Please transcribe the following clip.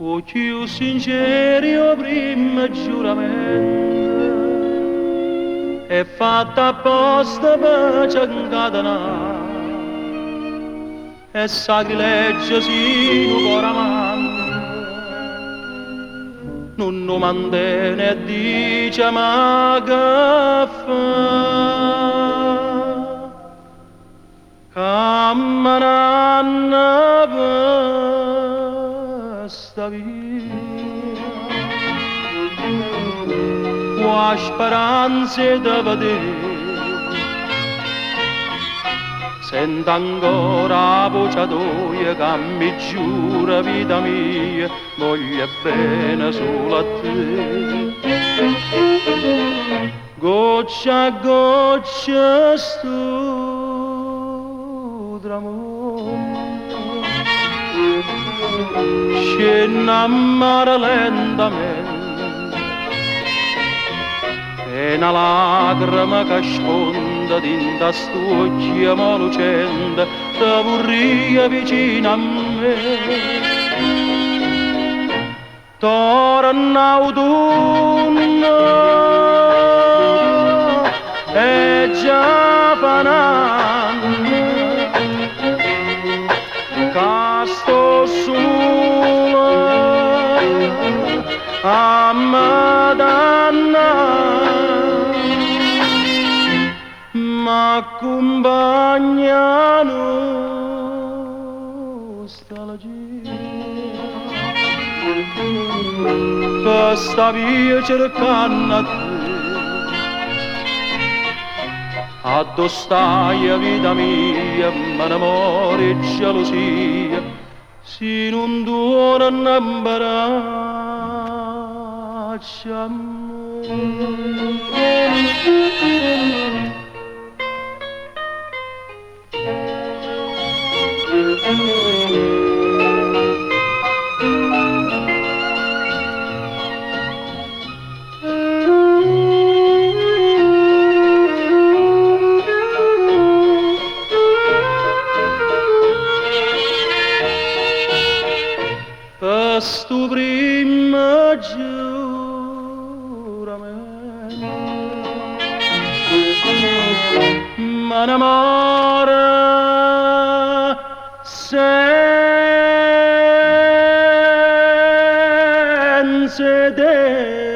o più sinceri o prima giuramento è fatta apposta per ci incatenare e sacrilegio si non cuore amante non lo mantiene e dice ma che fa camminando per sta via con speranze da vedere sento ancora la voce tua che mi giura vita mia voglio bene solo a te goccia a goccia sto tramonto scende a mare lentamente e una lacrima che sfonda dinta st'occhio lucente te vorria vicino a me torna autunno e già pananno che sto solo a Madonna ma accompagnano sta la gira per sta via cercando a te addo stai vita mia ma l'amore e gelosia si non dura un'abbraccia a me per sto primo giuramento ma l'amore senza te